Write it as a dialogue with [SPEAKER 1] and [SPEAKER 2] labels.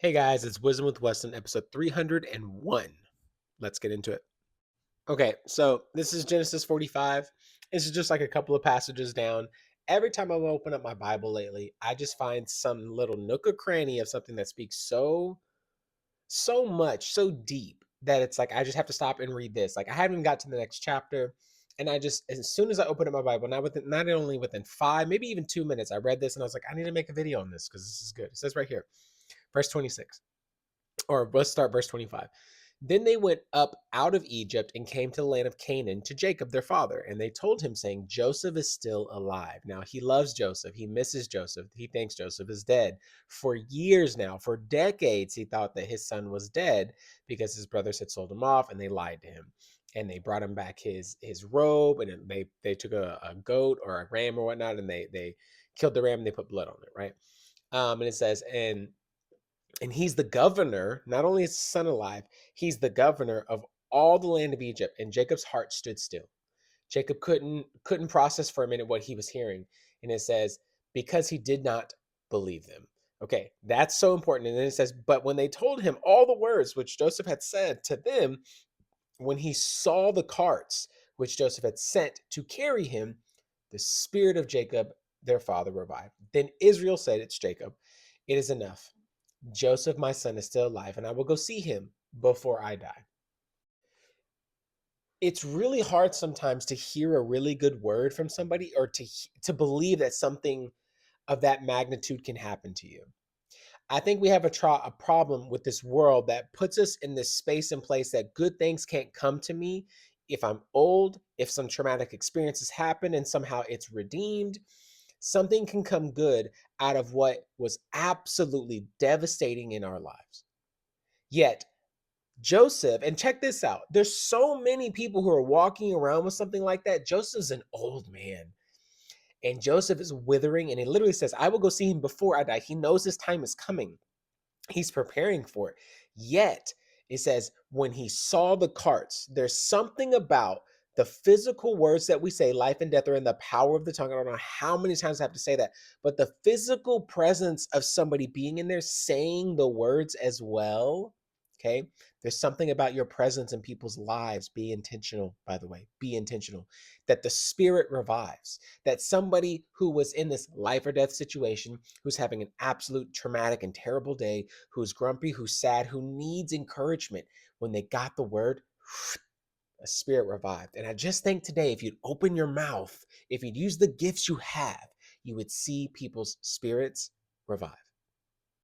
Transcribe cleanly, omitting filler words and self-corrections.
[SPEAKER 1] Hey guys, it's Wisdom with Weston, episode 301. Let's get into it. Okay, so this is Genesis 45. This is just like a couple of passages down. Every time I open up my Bible lately, I just find some little nook or cranny of something that speaks so much, so deep that it's like I just have to stop and read this. Like I haven't even got to the next chapter. And I just, as soon as I open up my Bible, not only within 5, maybe even 2 minutes, I read this and I was like, I need to make a video on this because this is good. It says right here, verse 26. Or let's start verse 25. Then they went up out of Egypt and came to the land of Canaan to Jacob their father. And they told him, saying, Joseph is still alive. Now he loves Joseph. He misses Joseph. He thinks Joseph is dead. For years now, for decades, he thought that his son was dead because his brothers had sold him off and they lied to him. And they brought him back his robe, and they took a goat or a ram or whatnot, and they killed the ram and they put blood on it, right? And it says, and he's the governor. Not only is his son alive, he's the governor of all the land of Egypt. And Jacob's heart stood still. Jacob couldn't process for a minute what he was hearing. And it says, because he did not believe them. Okay, that's so important. And then it says, but when they told him all the words which Joseph had said to them, when he saw the carts which Joseph had sent to carry him, the spirit of Jacob, their father, revived. Then Israel said, it's Jacob, it is enough. Joseph, my son, is still alive, and I will go see him before I die. It's really hard sometimes to hear a really good word from somebody or to believe that something of that magnitude can happen to you. I think we have a problem with this world that puts us in this space and place that good things can't come to me if I'm old, if some traumatic experiences happen and somehow it's redeemed. Something can come good out of what was absolutely devastating in our lives. Yet, Joseph, and check this out, there's so many people who are walking around with something like that. Joseph's an old man, and Joseph is withering, and he literally says, I will go see him before I die. He knows his time is coming. He's preparing for it. Yet, it says, when he saw the carts, there's something about the physical words that we say, life and death are in the power of the tongue. I don't know how many times I have to say that, but the physical presence of somebody being in there saying the words as well. Okay. There's something about your presence in people's lives. Be intentional, by the way, be intentional that the spirit revives, that somebody who was in this life or death situation, who's having an absolute traumatic and terrible day, who's grumpy, who's sad, who needs encouragement, when they got the word, a spirit revived. And I just think today, if you'd open your mouth, if you'd use the gifts you have, you would see people's spirits revive.